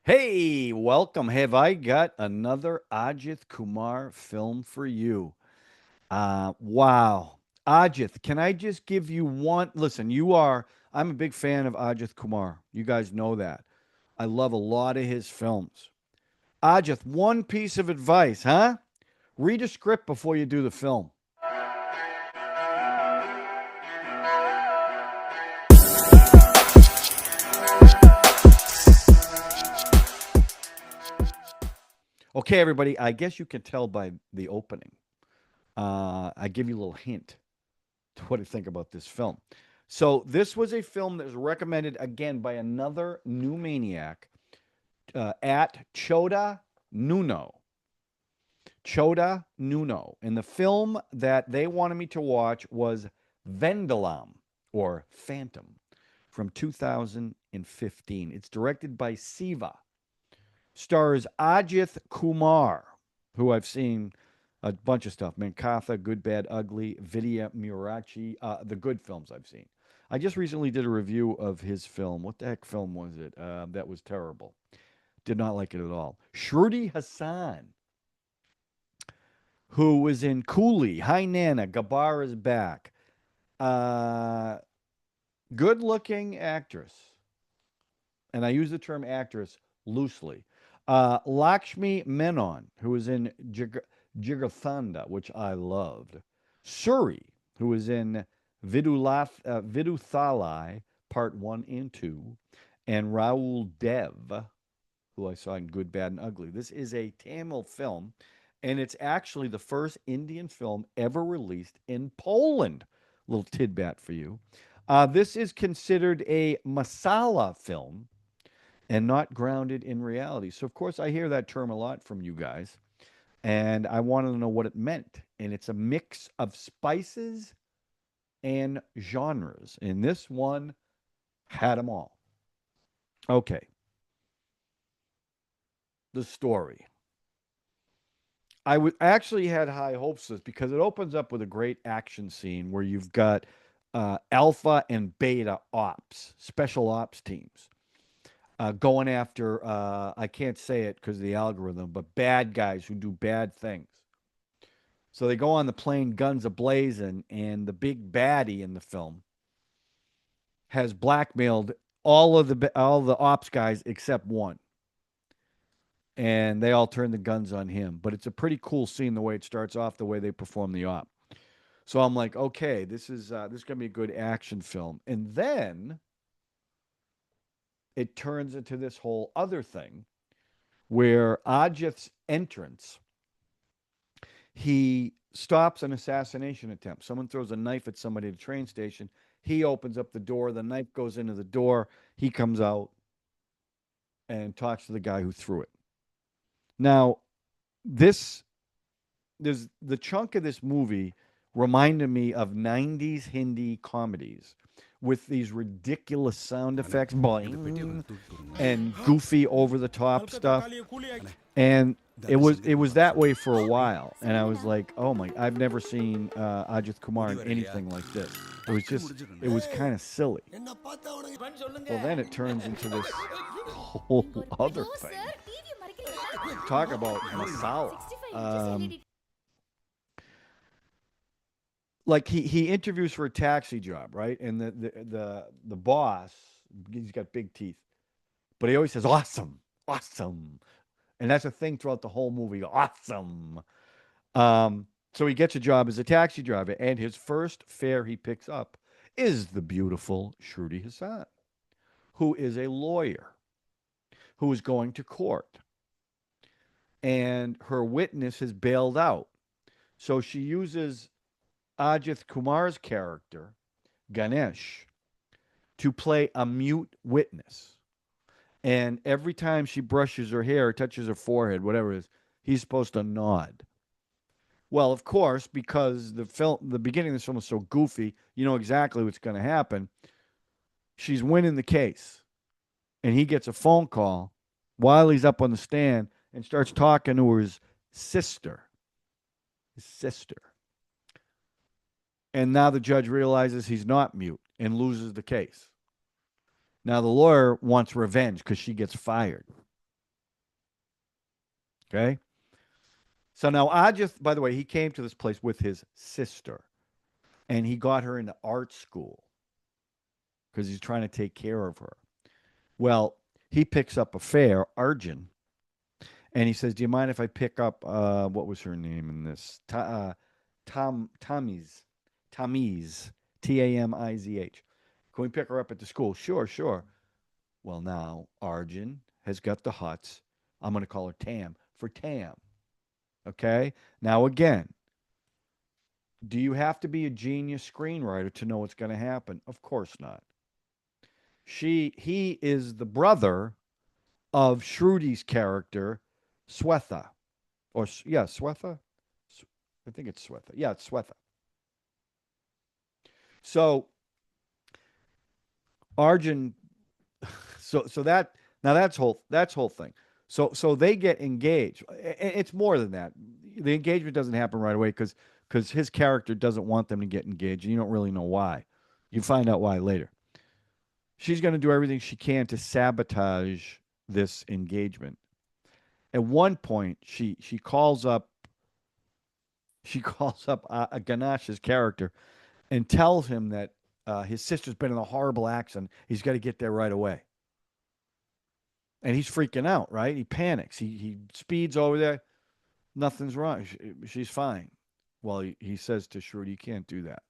Hey, welcome. Have I got another Ajith Kumar film for you? Wow. Ajith, can I just give you one? Listen, I'm a big fan of Ajith Kumar. You guys know that. I love a lot of his films. Ajith, one piece of advice, huh? Read a script before you do the film. Okay, everybody, I guess you can tell by the opening. I give you a little hint to what to think about this film. So this was a film that was recommended again by another new maniac at Choda Nuno. Choda Nuno. And the film that they wanted me to watch was Vedalam or Phantom from 2015. It's directed by Siva. Stars Ajith Kumar, who I've seen a bunch of stuff. Mankatha, Good, Bad, Ugly, VidaaMuyarchi, the good films I've seen. I just recently did a review of his film. What the heck film was it? That was terrible. Did not like it at all. Shruti Haasan, who was in Coolie, Hi Nanna, Gabbar is back. Uh, Good looking actress. And I use the term actress loosely. Lakshmi Menon, who was in Jigarthandra, which I loved. Suri, who was in Viduthalai, Part 1 and 2. And Rahul Dev, who I saw in Good, Bad, and Ugly. This is a Tamil film, and it's actually the first Indian film ever released in Poland. Little tidbit for you. This is considered a masala film and not grounded in reality. So, of course, I hear that term a lot from you guys, and I wanted to know what it meant. And it's a mix of spices and genres. And this one had them all. Okay, the story. Actually had high hopes for this because it opens up with a great action scene where you've got alpha and beta ops, special ops teams going after, I can't say it because of the algorithm, but bad guys who do bad things. So they go on the plane, guns ablazing, and the big baddie in the film has blackmailed all the ops guys except one, and they all turn the guns on him. But it's a pretty cool scene the way it starts off, the way they perform the op. So I'm like, okay, this is gonna be a good action film, and then it turns into this whole other thing where Ajith's entrance, he stops an assassination attempt. Someone throws a knife at somebody at a train station. He opens up the door. The knife goes into the door. He comes out and talks to the guy who threw it. Now, this there's the chunk of this movie reminded me of 90s Hindi comedies with these ridiculous sound effects, boing, and goofy over the top stuff. And it was that way for a while, and I was like, oh my, I've never seen Ajith Kumar in anything like this. It was kind of silly. Well, then it turns into this whole other thing. Talk about masala. Like he interviews for a taxi job, right? And the boss, he's got big teeth, but he always says awesome, awesome, and that's a thing throughout the whole movie. Awesome. So he gets a job as a taxi driver, and his first fare he picks up is the beautiful Shruti Hassan, who is a lawyer who is going to court, and her witness has bailed out. So she uses Ajith Kumar's character, Ganesh, to play a mute witness. And every time she brushes her hair, touches her forehead, whatever it is, he's supposed to nod. Well, of course, because the beginning of this film is so goofy, you know exactly what's going to happen. She's winning the case, and he gets a phone call while he's up on the stand and starts talking to his sister. His sister. And now the judge realizes he's not mute and loses the case. Now the lawyer wants revenge because she gets fired. Okay. So now Ajith, by the way, he came to this place with his sister and he got her into art school because he's trying to take care of her. Well, he picks up a fare, Arjun, and he says, "Do you mind if I pick up what was her name in this? Tommy's, Tommy's, Tamizh. Can we pick her up at the school? Sure, sure. Well, now Arjun has got the huts. I'm going to call her Tam for Tam. Okay. Now again, do you have to be a genius screenwriter to know what's going to happen? Of course not. He is the brother of Shruti's character, Swetha, or yeah, Swetha. I think it's Swetha. Yeah, it's Swetha. So Arjun, so that now that's whole thing. So they get engaged. It's more than that. The engagement doesn't happen right away because his character doesn't want them to get engaged, and you don't really know why. You find out why later. She's going to do everything she can to sabotage this engagement. At one point, she calls up Ganesh's character and tells him that his sister's been in a horrible accident. He's got to get there right away. And he's freaking out, right? He panics. He speeds over there. Nothing's wrong. She's fine. Well, he says to Shruti, "You can't do that.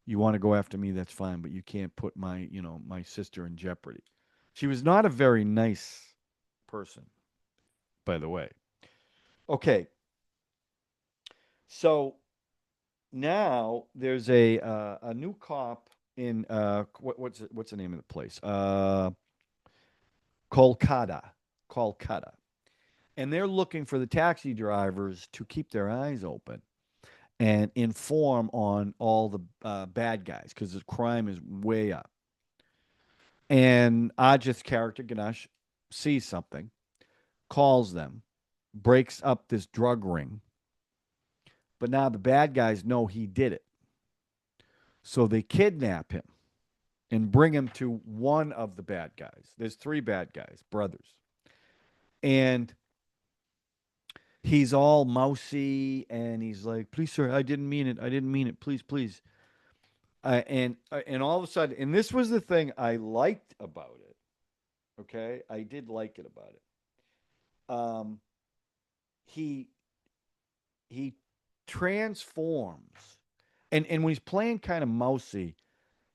You want to go after me, that's fine, but you can't put my sister in jeopardy." She was not a very nice person, by the way. Okay, so now there's a new cop in what's the name of the place? Kolkata, Kolkata, and they're looking for the taxi drivers to keep their eyes open and inform on all the bad guys because the crime is way up. And Ajith's character Ganesh sees something, calls them, breaks up this drug ring, but now the bad guys know he did it. So they kidnap him and bring him to one of the bad guys. There's three bad guys, brothers. And he's all mousy and he's like, "Please, sir, I didn't mean it. I didn't mean it. Please, please." And all of a sudden, and this was the thing I liked about it. Okay, I did like it about it. He he transforms, and when he's playing kind of mousy,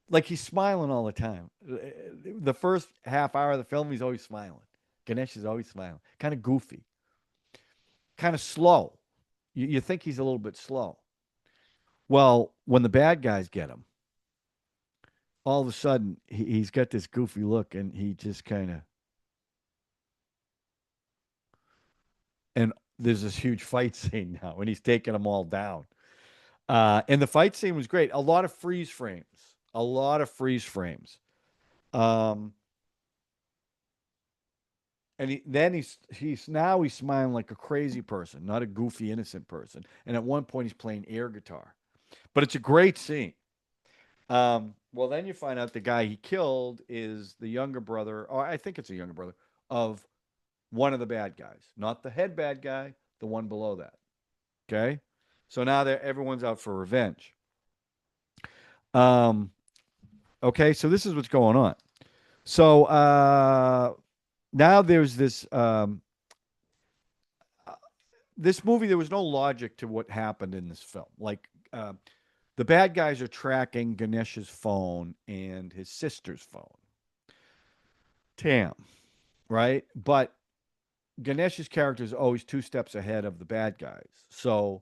like he's smiling all the time. The first half hour of the film, he's always smiling. Ganesh is always smiling, kind of goofy, kind of slow. You think he's a little bit slow. Well, when the bad guys get him, all of a sudden he's got this goofy look, and he just kind of and there's this huge fight scene now, and he's taking them all down. And the fight scene was great. A lot of freeze frames. A lot of freeze frames. Um, and then he's smiling like a crazy person, not a goofy innocent person. And at one point he's playing air guitar, but it's a great scene. Well, then you find out the guy he killed is the younger brother, or I think it's a younger brother of one of the bad guys, not the head bad guy, the one below that. Okay, so now everyone's out for revenge. Um, okay, so this is what's going on. So now there's this movie. There was no logic to what happened in this film. Like the bad guys are tracking Ganesh's phone and his sister's phone. Tam, right? But Ganesh's character is always two steps ahead of the bad guys. So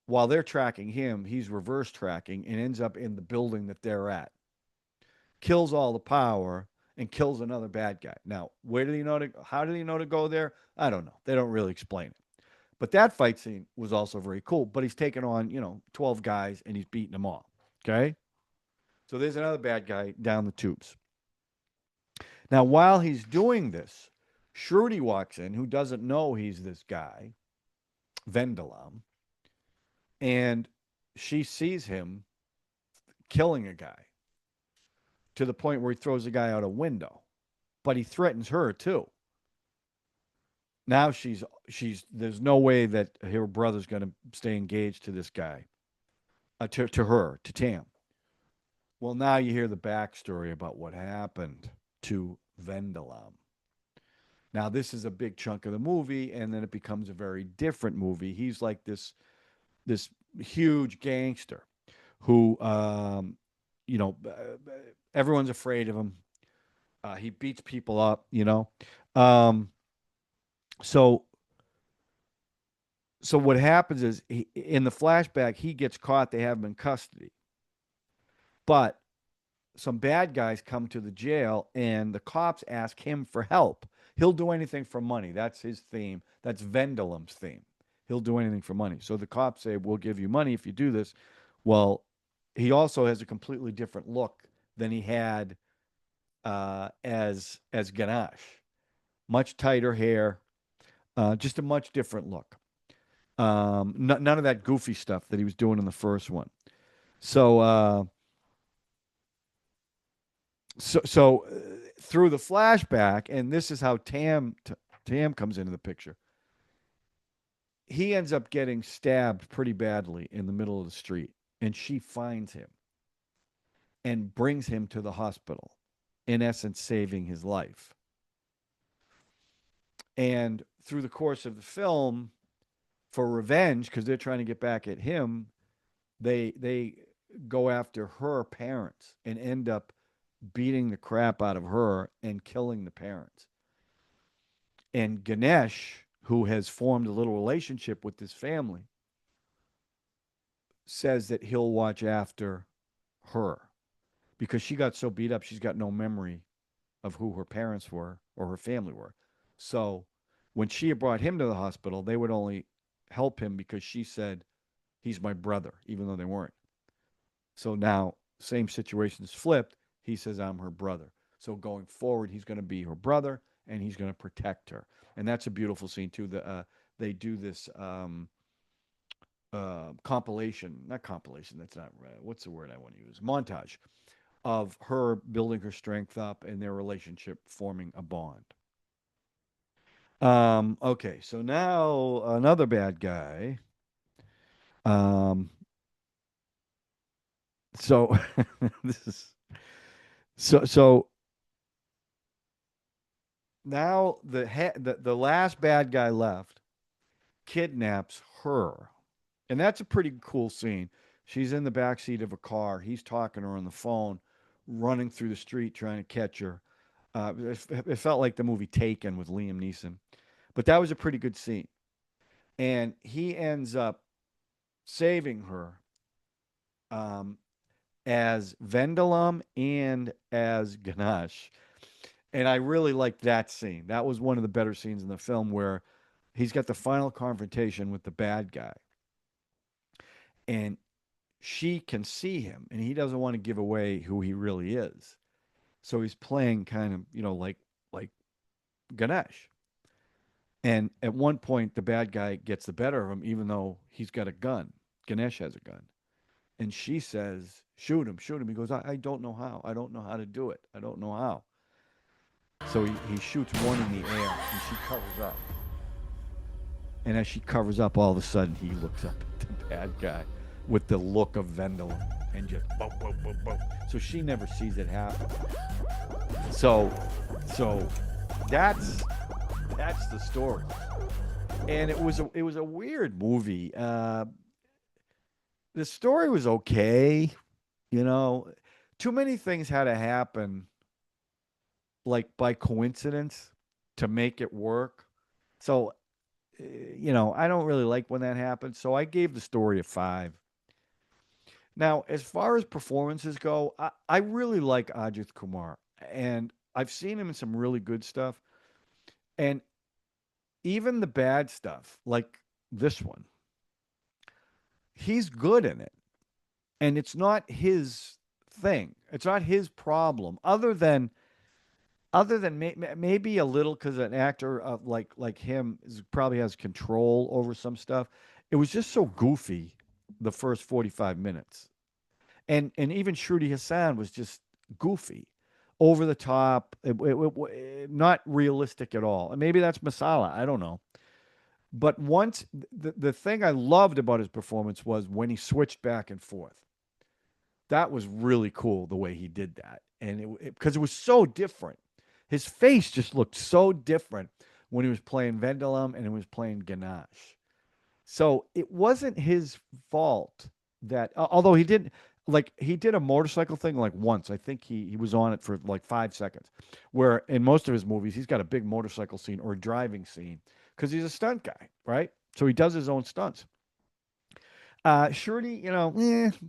while they're tracking him, he's reverse tracking and ends up in the building that they're at. Kills all the power and kills another bad guy. Now, where did he know to? How did he know to go there? I don't know. They don't really explain it. But that fight scene was also very cool. But he's taking on 12 guys and he's beating them all. Okay, so there's another bad guy down the tubes. Now, while he's doing this, Shruti walks in, who doesn't know he's this guy, Vedalam, and she sees him killing a guy to the point where he throws the guy out a window. But he threatens her too. Now she's there's no way that her brother's going to stay engaged to this guy, to her, to Tam. Well, now you hear the backstory about what happened to Vedalam. Now, this is a big chunk of the movie, and then it becomes a very different movie. He's like this huge gangster who, you know, everyone's afraid of him. He beats people up, you know. Um, so so what happens is in the flashback he gets caught. They have him in custody, but some bad guys come to the jail and the cops ask him for help. He'll do anything for money. That's his theme. That's Vendalam's theme. He'll do anything for money. So the cops say, "We'll give you money if you do this." Well, he also has a completely different look than he had as Ganesh. Much tighter hair, just a much different look. None of that goofy stuff that he was doing in the first one. So through the flashback, and this is how Tam comes into the picture. He ends up getting stabbed pretty badly in the middle of the street, and she finds him and brings him to the hospital, in essence, saving his life. And through the course of the film, for revenge, because they're trying to get back at him, they go after her parents and end up beating the crap out of her and killing the parents. And Ganesh, who has formed a little relationship with this family, says that he'll watch after her because she got so beat up, she's got no memory of who her parents were or her family were. So when she brought him to the hospital, they would only help him because she said, "He's my brother," even though they weren't. So now, same situation's flipped. He says, "I'm her brother." So going forward, he's going to be her brother and he's going to protect her. And that's a beautiful scene, too. They do this compilation, not compilation, that's not right. What's the word I want to use? Montage of her building her strength up and their relationship forming a bond. Okay, so now another bad guy. Um, so this is so now the last bad guy left kidnaps her, and that's a pretty cool scene. She's in the back seat of a car. He's talking to her on the phone, running through the street trying to catch her. It felt like the movie Taken with Liam Neeson, but that was a pretty good scene. And he ends up saving her um, as Vendalam and as Ganesh. And I really liked that scene. That was one of the better scenes in the film where he's got the final confrontation with the bad guy. And she can see him and he doesn't want to give away who he really is. So he's playing kind of, like Ganesh. And at one point the bad guy gets the better of him even though he's got a gun. Ganesh has a gun. And she says, "Shoot him, shoot him." He goes, I don't know how. I don't know how to do it. I don't know how. So he shoots one in the air and she covers up. And as she covers up, all of a sudden he looks up at the bad guy with the look of Vendela and just boom, boom, boom, boom. So she never sees it happen. So that's the story. And it was a weird movie. The story was okay, you know. Too many things had to happen like by coincidence to make it work. So, I don't really like when that happens. So I gave the story a 5. Now, as far as performances go, I really like Ajith Kumar, and I've seen him in some really good stuff, and even the bad stuff, like this one, he's good in it, and it's not his thing. It's not his problem, other than maybe a little because an actor of like him probably has control over some stuff. It was just so goofy the first 45 minutes, and even Shruti Hassan was just goofy. over the top, not realistic at all. And maybe that's Masala. I don't know. But once the thing I loved about his performance was when he switched back and forth. That was really cool the way he did that, and because it was so different. His face just looked so different when he was playing Vedalam and he was playing Ganesh. So it wasn't his fault that, although he did, like he did a motorcycle thing like once. I think he was on it for like 5 seconds, where in most of his movies he's got a big motorcycle scene or a driving scene because he's a stunt guy, right? So he does his own stunts. Shruti,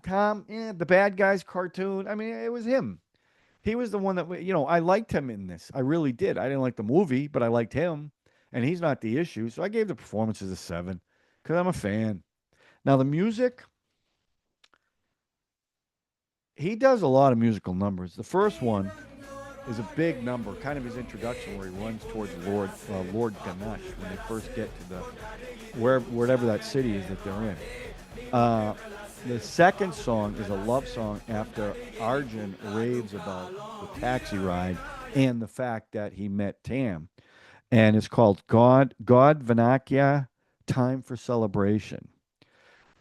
Tom, the bad guy's cartoon. I mean, it was him. He was the one that, I liked him in this. I really did. I didn't like the movie, but I liked him, and he's not the issue. So I gave the performances a 7 because I'm a fan. Now, the music, he does a lot of musical numbers. The first one is a big number, kind of his introduction where he runs towards Lord Ganesh when they first get to wherever that city is that they're in. The second song is a love song after Arjun raves about the taxi ride and the fact that he met Tam. And it's called God Vinakya, Time for Celebration.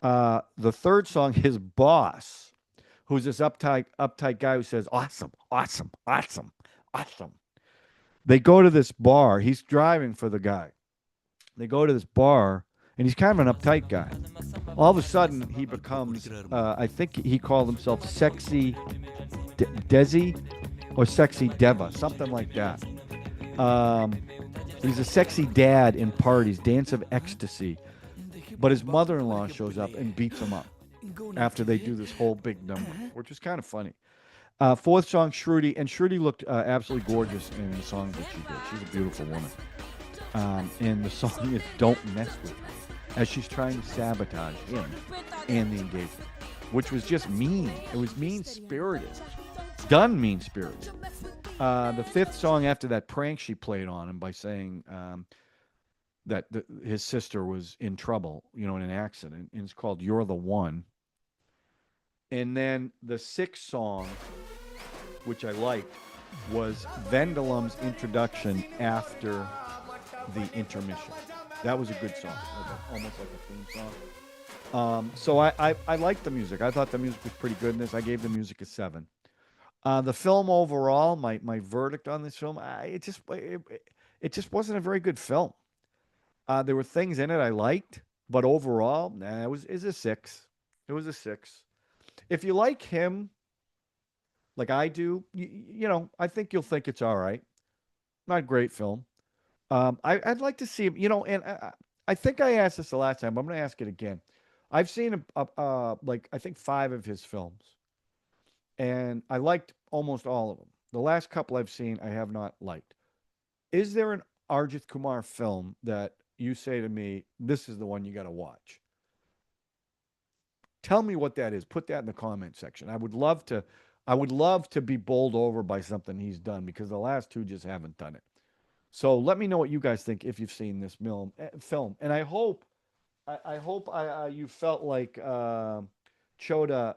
The third song is Boss, who's this uptight guy who says, awesome, awesome, awesome, awesome. They go to this bar. He's driving for the guy. They go to this bar, and he's kind of an uptight guy. All of a sudden, he becomes, I think he called himself Sexy Desi or Sexy Deva, something like that. He's a sexy dad in parties, dance of ecstasy. But his mother-in-law shows up and beats him up after they do this whole big number, which was kind of funny. Fourth song, Shruti, and Shruti looked absolutely gorgeous in the song that she did. She's a beautiful woman. And the song is Don't Mess With Me, as she's trying to sabotage him and the engagement, which was just mean. It was mean-spirited. Done mean-spirited. The fifth song after that prank she played on him by saying that his sister was in trouble, in an accident, and it's called You're the One. And then the sixth song, which I liked, was Vendalam's introduction after the intermission. That was a good song, almost like a theme song. So I liked the music. I thought the music was pretty good in this. I gave the music a 7. The film overall, my verdict on this film, it just wasn't a very good film. There were things in it I liked, but overall, it was a 6. It was a 6. If you like him, like I do, I think you'll think it's all right. Not a great film. I'd like to see him, and I think I asked this the last time, but I'm going to ask it again. I've seen like I think 5 of his films, and I liked almost all of them. The last couple I've seen, I have not liked. Is there an Ajith Kumar film that you say to me, this is the one you got to watch? Tell me what that is. Put that in the comment section. I would love to be bowled over by something he's done, because the last 2 just haven't done it. So let me know what you guys think if you've seen this film. And I hope you felt like Chota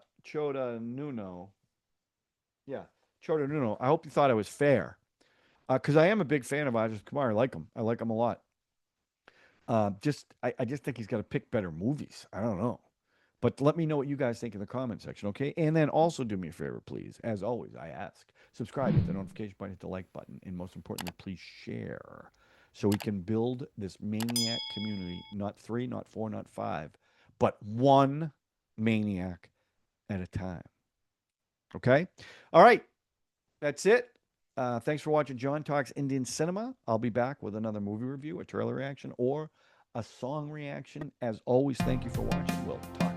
Nuno. Yeah, Chota Nuno. I hope you thought I was fair, because I am a big fan of Ajith Kumar. I like him. I like him a lot. I just think he's got to pick better movies. I don't know. But let me know what you guys think in the comment section, okay? And then also do me a favor, please. As always, I ask, subscribe, hit the notification button, hit the like button, and most importantly, please share so we can build this maniac community, not 3, not 4, not 5, but 1 maniac at a time. Okay? All right. That's it. Thanks for watching John Talks Indian Cinema. I'll be back with another movie review, a trailer reaction, or a song reaction. As always, thank you for watching. We'll talk